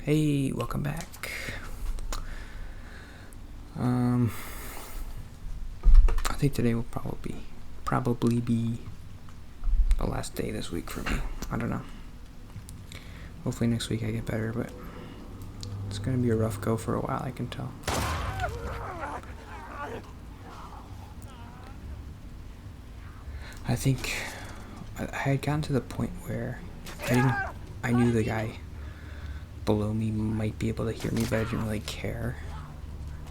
Hey, welcome back. I think today will probably be the last day this week for me. I don't know. Hopefully next week I get better, but it's gonna be a rough go for a while, I can tell. I think I had gotten to the point where I knew the guy below me might be able to hear me, but I didn't really care.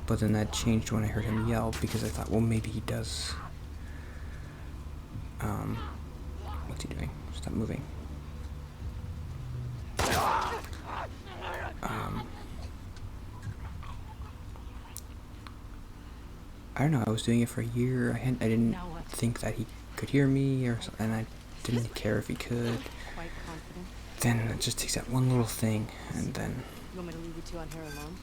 But then that changed when I heard him yell, because I thought, well, maybe he does. What's he doing? Stop moving. I don't know. I was doing it for a year. I didn't think that he could hear me, and I didn't care if he could. Then it just takes that one little thing, and then You want me to leave you two on here alone?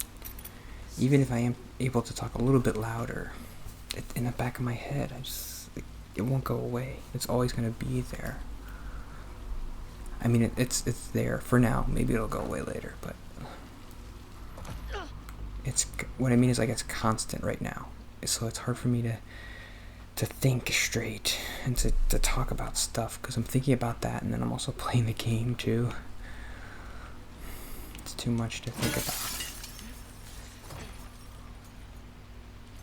even if I am able to talk a little bit louder, in the back of my head, it won't go away. It's always gonna be there. I mean, it's there for now. Maybe it'll go away later, but what I mean is, like, it's constant right now. So it's hard for me to think straight and to talk about stuff, because I'm thinking about that, and then I'm also playing the game too. It's too much to think about.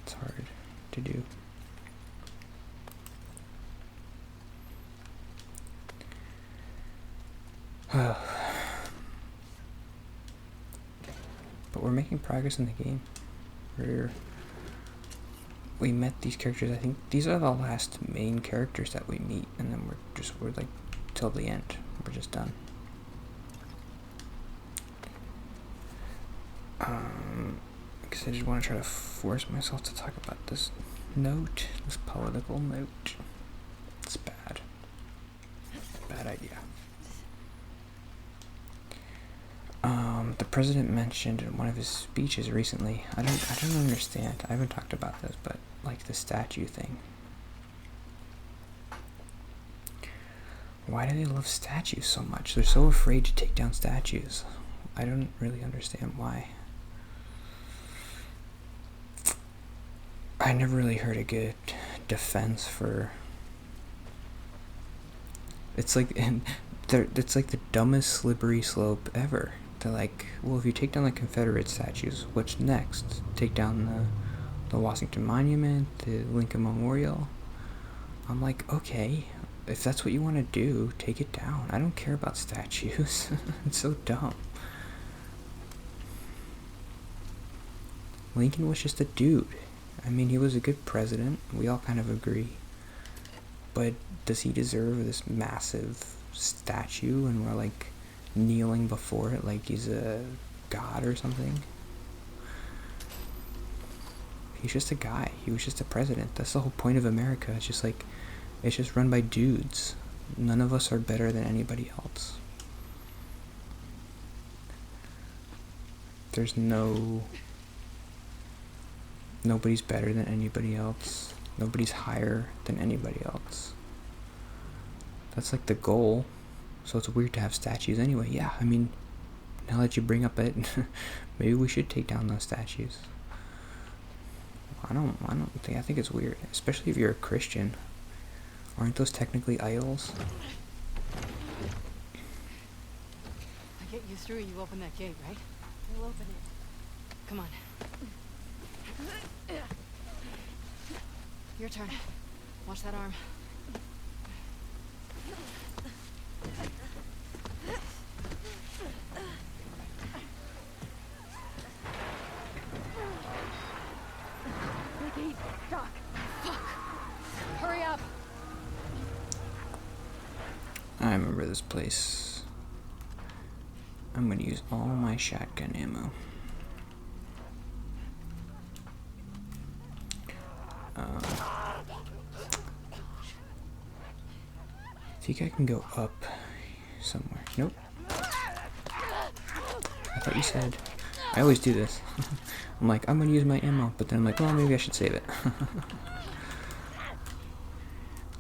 It's hard to do. But we're making progress in the game. We met these characters. I think these are the last main characters that we meet, and then we're like till the end. We're just done. Because I just want to try to force myself to talk about this political note. It's bad. Bad idea. The president mentioned in one of his speeches recently, I don't understand. I haven't talked about this, but like the statue thing. Why do they love statues so much? They're so afraid to take down statues. I don't really understand why. I never really heard a good defense for... It's like the dumbest slippery slope ever. They're like, well, if you take down the Confederate statues, what's next? Take down the Washington Monument, the Lincoln Memorial? I'm like, okay, if that's what you want to do, take it down. I don't care about statues. It's so dumb. Lincoln was just a dude. I mean, he was a good president. We all kind of agree. But does he deserve this massive statue, and we're like kneeling before it like he's a god or something? He's just a guy. He was just a president. That's the whole point of America. It's just run by dudes. None of us are better than anybody else. There's nobody's better than anybody else. Nobody's higher than anybody else. That's like the goal. So it's weird to have statues anyway. Yeah, I mean, now that you bring up it, maybe we should take down those statues. I think it's weird, especially if you're a Christian. Aren't those technically idols? I get you through, you open that gate, right? We'll open it. Come on. Your turn. Watch that arm. Nikki, Doc. Fuck. Hurry up. I remember this place. I'm gonna use all my shotgun ammo. I think I can go up somewhere. Nope. I thought you said... I always do this. I'm like, I'm gonna use my ammo, but then I'm like, well, maybe I should save it.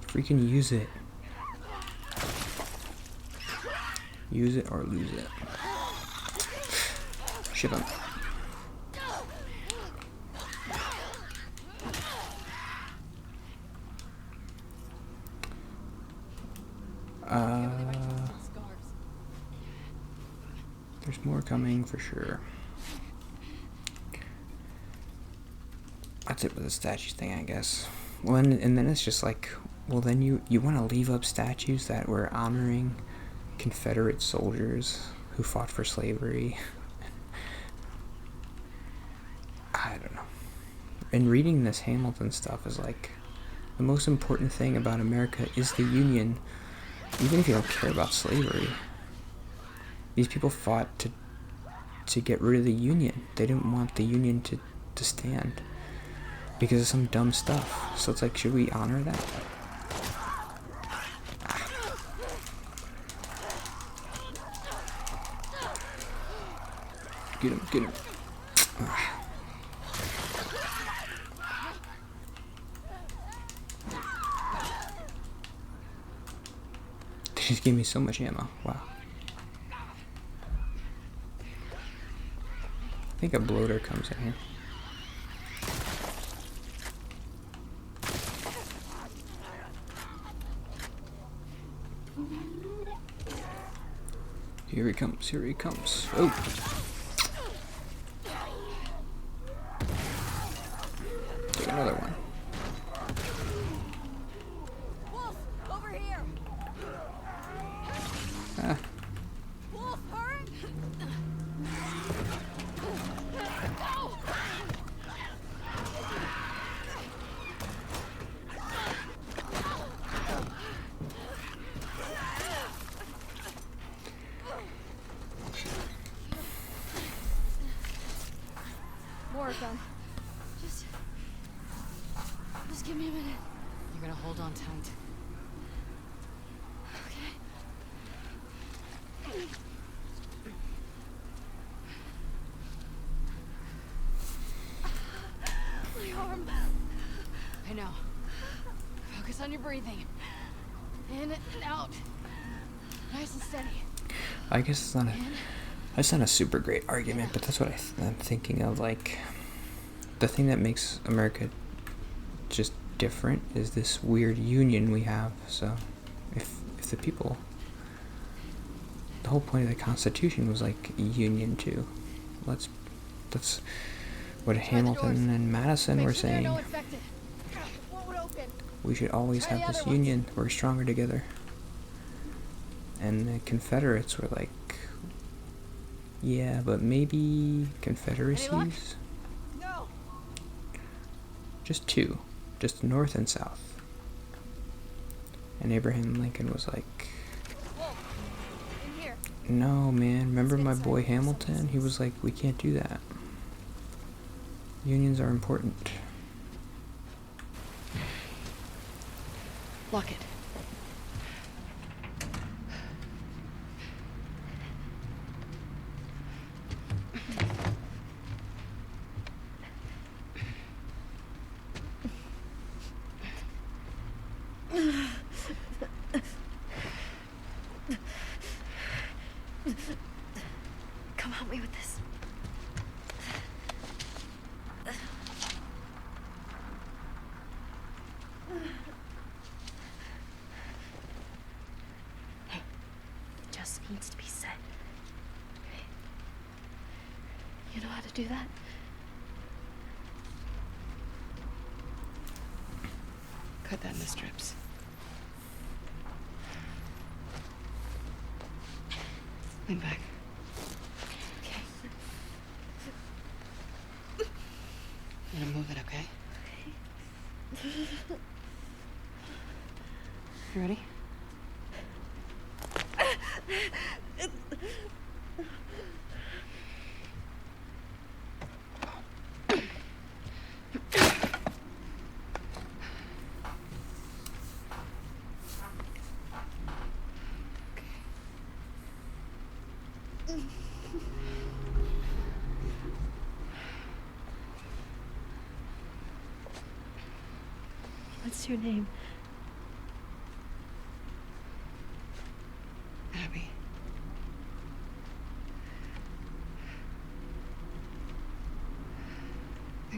Freaking use it. Use it or lose it. Ship him. There's more coming for sure. That's it with the statue thing, I guess. Well, and then it's just like, well, then you want to leave up statues that were honoring Confederate soldiers who fought for slavery. I don't know. And reading this Hamilton stuff is like, the most important thing about America is the Union, even if you don't care about slavery. These people fought to get rid of the Union. They didn't want the Union to stand because of some dumb stuff. So it's like, should we honor that? Get him, get him. They just gave me so much ammo. Wow. I think a bloater comes in here. Here he comes, here he comes. Oh! Take another one. Wolf, over here. Ah. Wolf, hurry. Go. More gun. Just give me a minute. You're gonna hold on tight. Okay. My arm. I know. Focus on your breathing. In and out. Nice and steady. I guess it's not a super great argument, but that's what I'm thinking of. Like, the thing that makes America just different is this weird union we have. So if the people, the whole point of the Constitution was like union too. That's what Hamilton and Madison were saying. We should always have this union. We're stronger together. And the Confederates were like, yeah, but maybe confederacies? No. Just two. Just North and South. And Abraham Lincoln was like, In here. no, man, remember my boy Hamilton? He was like, we can't do that. Unions are important. Lock it. Come help me with this. Hey, it just needs to be said. Okay. You know how to do that? Cut that into strips. Lean back. Okay. I'm gonna move it, okay? You ready? What's your name? Abby.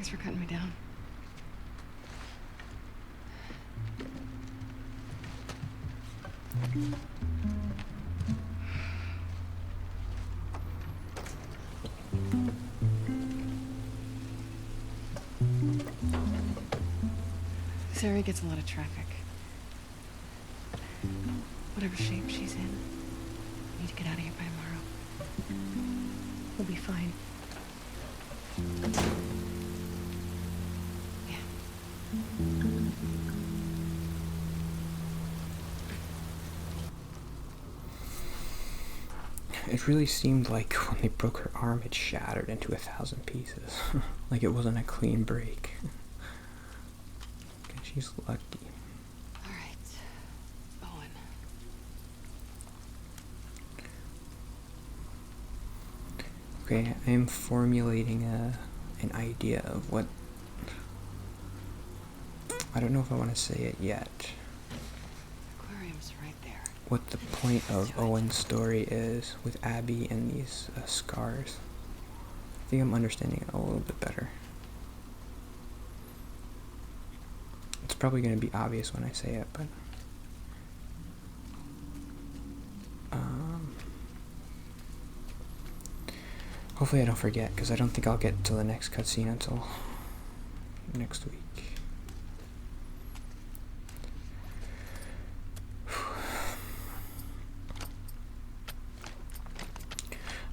Thanks for cutting me down. This area gets a lot of traffic. Whatever shape she's in, we need to get out of here by tomorrow. We'll be fine. Yeah. It really seemed like when they broke her arm, it shattered into 1,000 pieces. Like it wasn't a clean break. She's lucky. All right, Owen. Okay, I am formulating an idea of what... I don't know if I want to say it yet. Aquarium's right there. What the point of Owen's story is with Abby and these scars. I think I'm understanding it a little bit better. It's probably going to be obvious when I say it, but... hopefully I don't forget, because I don't think I'll get to the next cutscene until next week.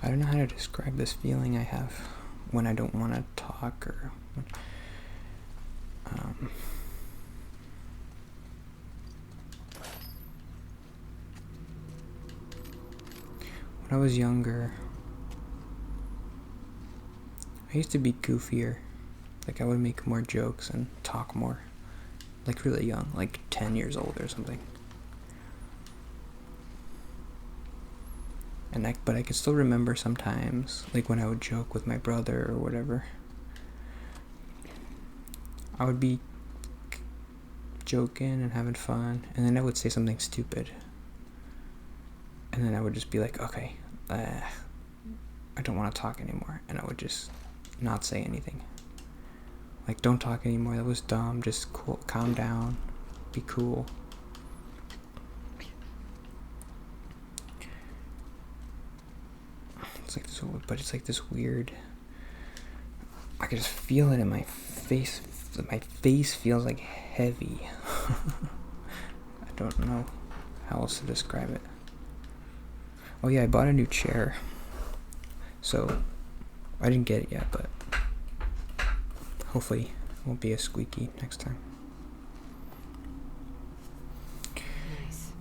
I don't know how to describe this feeling I have when I don't want to talk, or when, when I was younger, I used to be goofier. Like I would make more jokes and talk more. Like really young, like 10 years old or something. But I could still remember sometimes, like when I would joke with my brother or whatever. I would be joking and having fun, and then I would say something stupid. And then I would just be like, okay, I don't want to talk anymore. And I would just not say anything. Like, don't talk anymore, that was dumb, just cool, calm down, be cool. It's like this, but it's like this weird, I can just feel it in my face. My face feels like heavy. I don't know how else to describe it. Oh yeah, I bought a new chair. So, I didn't get it yet, but hopefully it won't be as squeaky next time. Nice.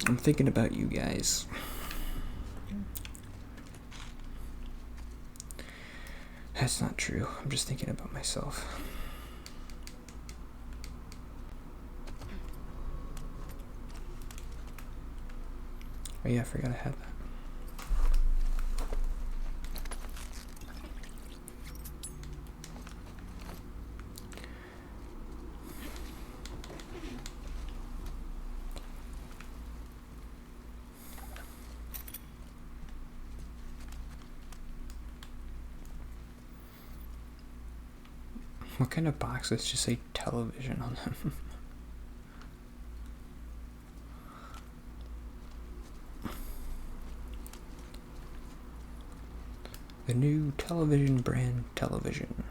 I'm thinking about you guys. That's not true. I'm just thinking about myself. Oh yeah, I forgot I had that. What kind of boxes just say television on them? The new television brand television.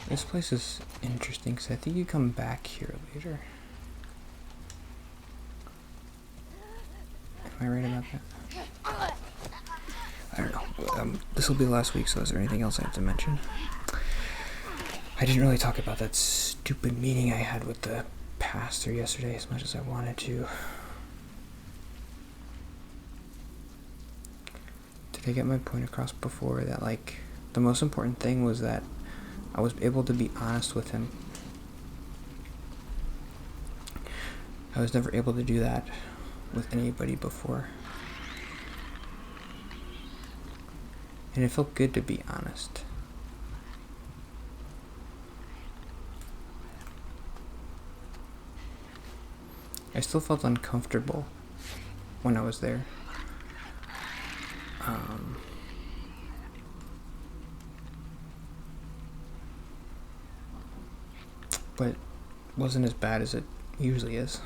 This place is interesting because I think you come back here later. Am I right about that? I don't know. This will be the last week, so is there anything else I have to mention? I didn't really talk about that stupid meeting I had with the pastor yesterday as much as I wanted to. Did I get my point across before that, like, the most important thing was that I was able to be honest with him. I was never able to do that with anybody before. And it felt good to be honest. I still felt uncomfortable when I was there. But it wasn't as bad as it usually is.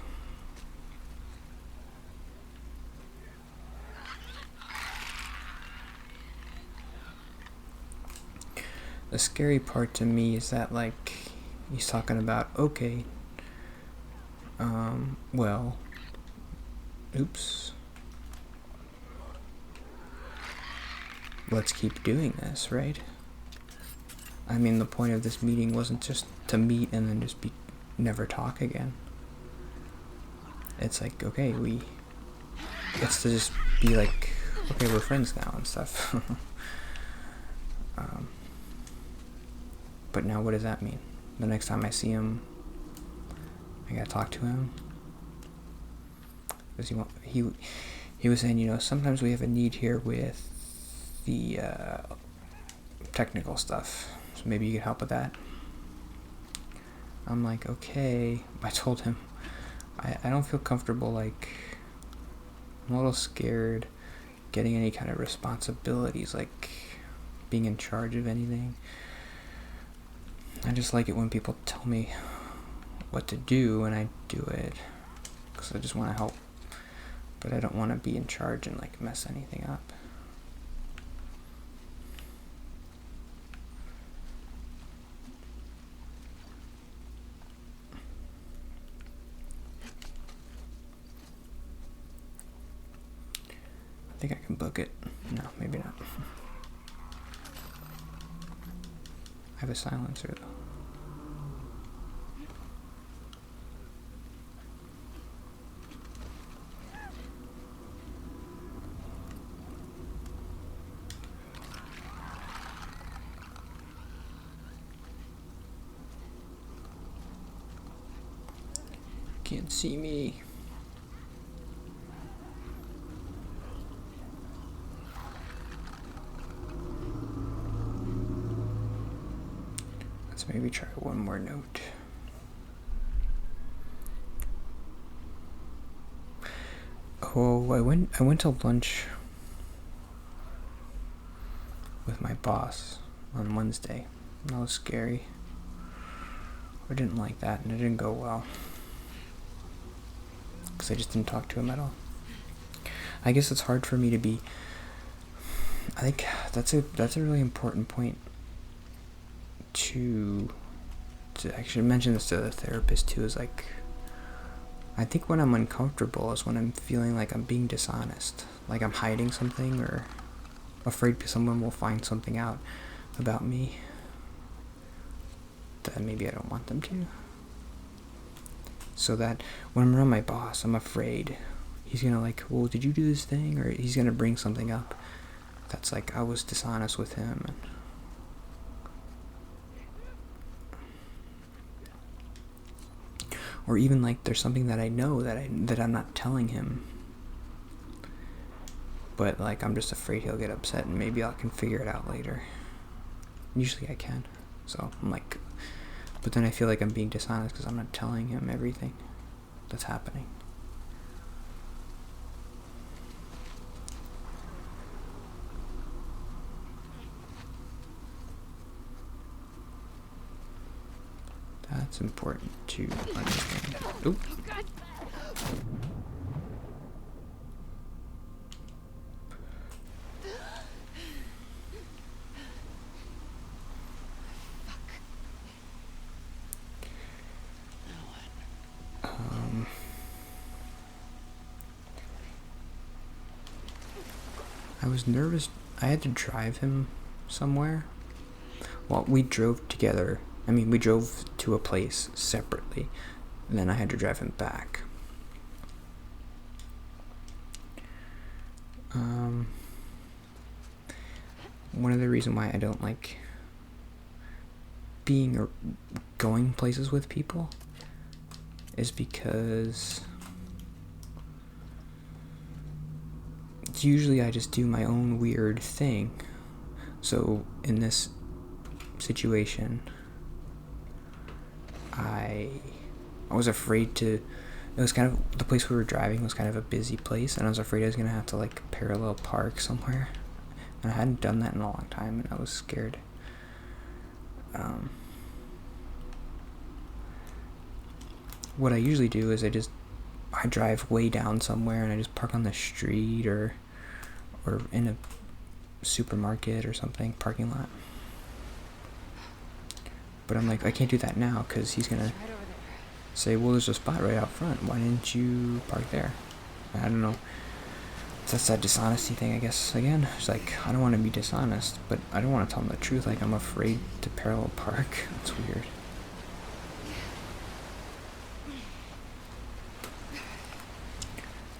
The scary part to me is that, like, he's talking about, okay, well, oops, let's keep doing this, right? I mean, the point of this meeting wasn't just to meet and then just never talk again. It's like, okay, it's to just be like, okay, we're friends now and stuff. But now what does that mean? The next time I see him, I gotta talk to him? Does he was saying, you know, sometimes we have a need here with the technical stuff. So maybe you could help with that. I'm like, okay. I told him, I don't feel comfortable, like, I'm a little scared getting any kind of responsibilities, like being in charge of anything. I just like it when people tell me what to do and I do it, because I just want to help, but I don't want to be in charge and like mess anything up. I think I can book it. No, maybe not. I have a silencer though. Can't see me. Let's maybe try one more note. Oh, I went to lunch with my boss on Wednesday. That was scary. I didn't like that, and it didn't go well. Because I just didn't talk to him at all. I guess it's hard for me to be... I think that's a really important point to I should mention this to the therapist too, is like, I think when I'm uncomfortable is when I'm feeling like I'm being dishonest, like I'm hiding something or afraid someone will find something out about me that maybe I don't want them to. So that when I'm around my boss, I'm afraid he's gonna like, well, did you do this thing? Or he's gonna bring something up that's like I was dishonest with him. And or even like there's something that I know that I'm not telling him, but like I'm just afraid he'll get upset and maybe I can figure it out later. Usually I can. So I'm like, but then I feel like I'm being dishonest because I'm not telling him everything that's happening. That's important to understand. Oop. I was nervous. I had to drive him somewhere. Well, we drove together. I mean, we drove to a place separately, and then I had to drive him back. One of the reasons why I don't like being or going places with people is because usually I just do my own weird thing. So in this situation, I was afraid to. It was kind of, the place we were driving was kind of a busy place, and I was afraid I was gonna have to like parallel park somewhere, and I hadn't done that in a long time, and I was scared. What I usually do is I drive way down somewhere and I just park on the street or in a supermarket or something, parking lot. But I'm like, I can't do that now because he's gonna Right over there. say, well, there's a spot right out front. Why didn't you park there? I don't know. That's that dishonesty thing, I guess, again. It's like, I don't want to be dishonest, but I don't want to tell him the truth. Like, I'm afraid to parallel park. That's weird.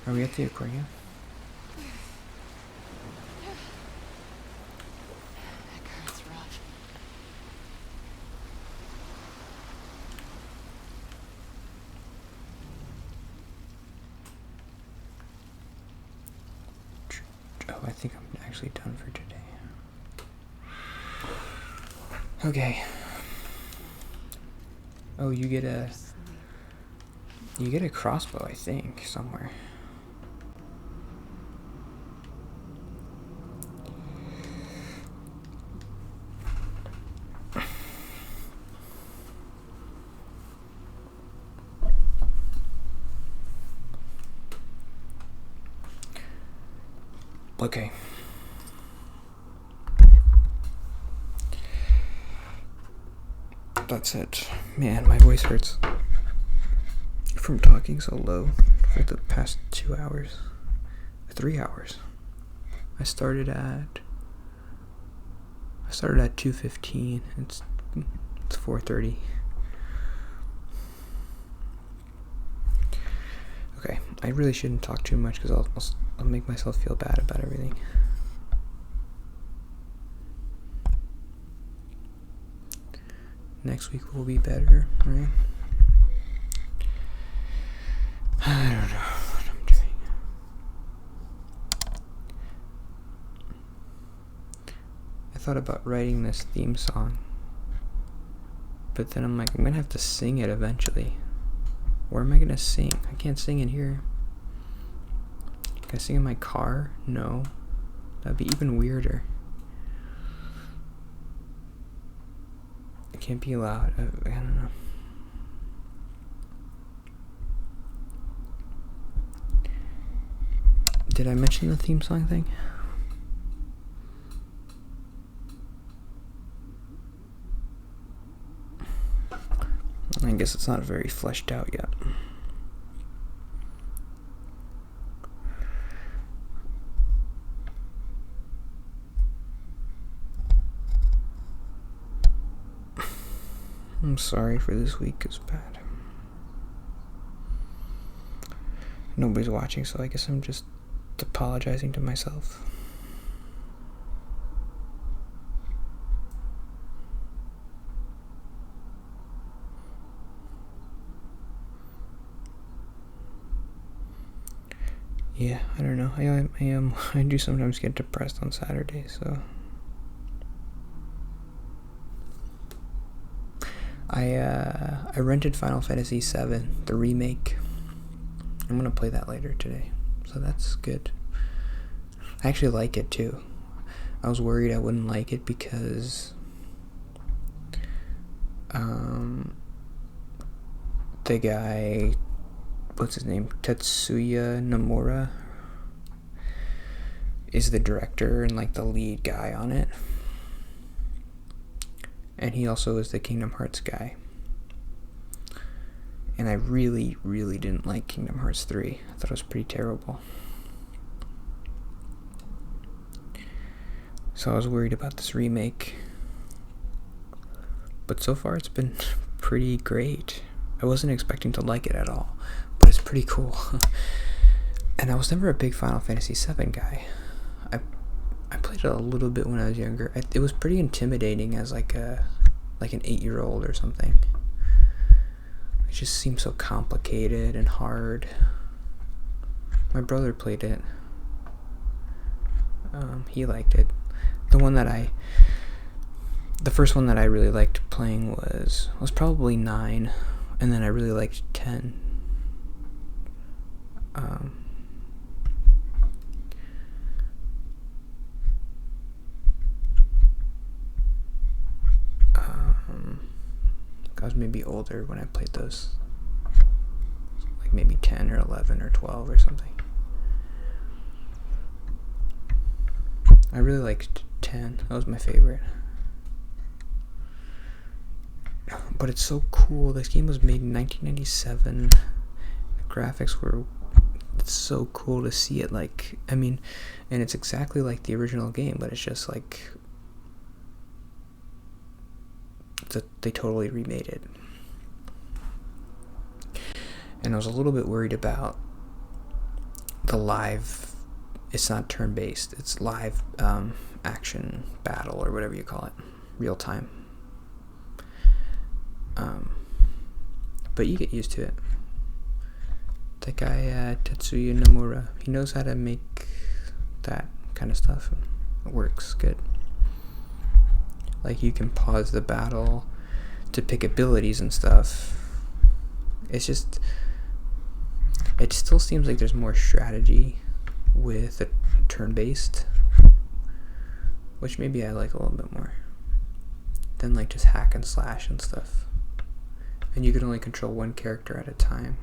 Are we at the aquarium? That current's rough. Oh, I think I'm actually done for today. Okay. Oh, you get a crossbow, I think, somewhere. Okay. That's it. Man, my voice hurts from talking so low for the past 2 hours. 3 hours. I started at 2:15. It's 4:30. Okay, I really shouldn't talk too much because I'll make myself feel bad about everything. Next week will be better, right? I don't know what I'm doing. I thought about writing this theme song, but then I'm like, I'm gonna have to sing it eventually. Where am I gonna sing? I can't sing in here. Can I sing in my car? No. That'd be even weirder. It can't be loud. I don't know. Did I mention the theme song thing? I guess it's not very fleshed out yet. I'm sorry for this week, it's bad. Nobody's watching, so I guess I'm just apologizing to myself. Yeah, I don't know. I do sometimes get depressed on Saturdays, so I rented Final Fantasy VII, the remake. I'm gonna play that later today, so that's good. I actually like it too. I was worried I wouldn't like it because the guy, what's his name, Tetsuya Nomura, is the director and like the lead guy on it, and he also is the Kingdom Hearts guy. And I really, really didn't like Kingdom Hearts 3. I thought it was pretty terrible. So I was worried about this remake. But so far it's been pretty great. I wasn't expecting to like it at all, but it's pretty cool. And I was never a big Final Fantasy VII guy. I played it a little bit when I was younger. It was pretty intimidating as like an 8-year-old or something. It just seemed so complicated and hard. My brother played it. He liked it. the first one that I really liked playing was probably 9, and then I really liked 10. I was maybe older when I played those, like maybe 10 or 11 or 12 or something. I really liked 10. That was my favorite. But it's so cool. This game was made in 1997. The graphics were... It's so cool to see it, like... I mean, and it's exactly like the original game, but it's just like... They totally remade it. And I was a little bit worried about the live... It's not turn-based. It's live action battle, or whatever you call it. Real time. But you get used to it. That guy, Tetsuya Nomura, he knows how to make that kind of stuff. It works good. Like, you can pause the battle to pick abilities and stuff. It's just... It still seems like there's more strategy with a turn-based, which maybe I like a little bit more than like just hack and slash and stuff. And you can only control one character at a time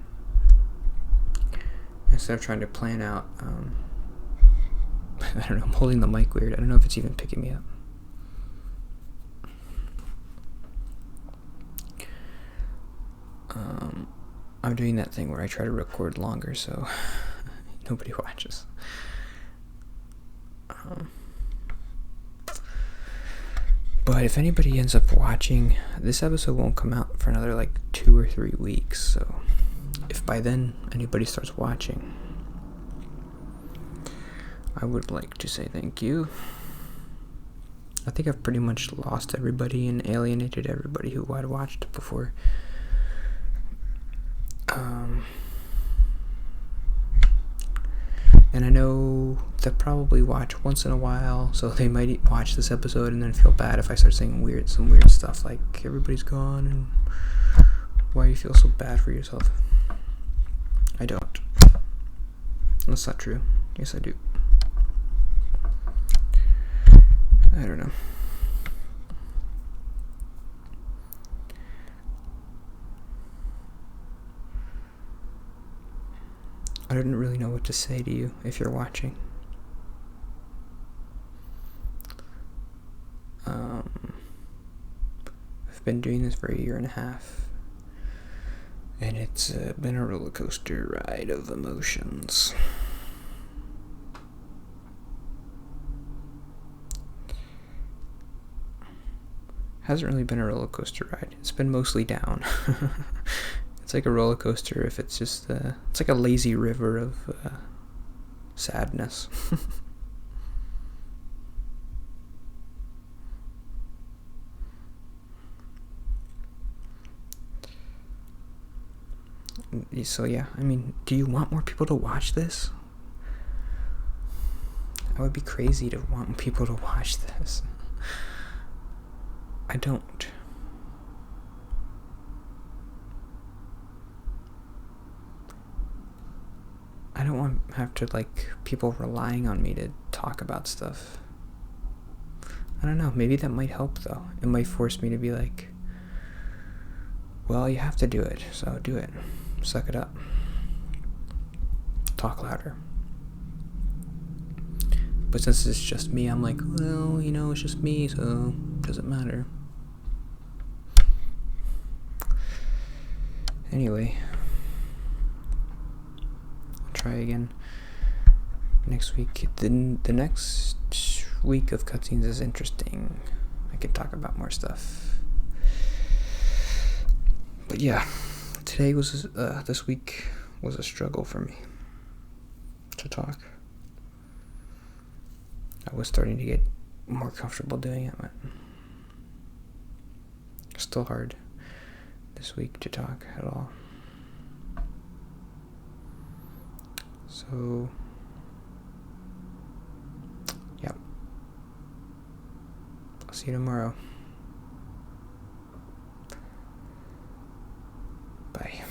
instead of trying to plan out. I don't know, I'm holding the mic weird. I don't know if it's even picking me up. I'm doing that thing where I try to record longer so nobody watches. But if anybody ends up watching, this episode won't come out for another like 2 or 3 weeks. So if by then anybody starts watching, I would like to say thank you. I think I've pretty much lost everybody and alienated everybody who I'd watched before. And I know they'll probably watch once in a while, so they might watch this episode and then feel bad if I start saying some weird stuff like everybody's gone and why you feel so bad for yourself. I don't. That's not true. Yes, I do. I don't know. I didn't really know what to say to you if you're watching. I've been doing this for 1.5 years, and it's been a roller coaster ride of emotions. Hasn't really been a roller coaster ride. It's been mostly down. It's like a roller coaster if it's just, it's like a lazy river of sadness. So yeah, I mean, do you want more people to watch this? I would be crazy to want people to watch this. I don't. I don't want to have to, like, people relying on me to talk about stuff. I don't know, maybe that might help, though. It might force me to be like, well, you have to do it, so do it. Suck it up. Talk louder. But since it's just me, I'm like, well, you know, it's just me, so it doesn't matter. Anyway. Try again next week. The next week of cutscenes is interesting. I could talk about more stuff. But yeah, this week was a struggle for me to talk. I was starting to get more comfortable doing it, but still hard this week to talk at all. So, yeah. See you tomorrow. Bye.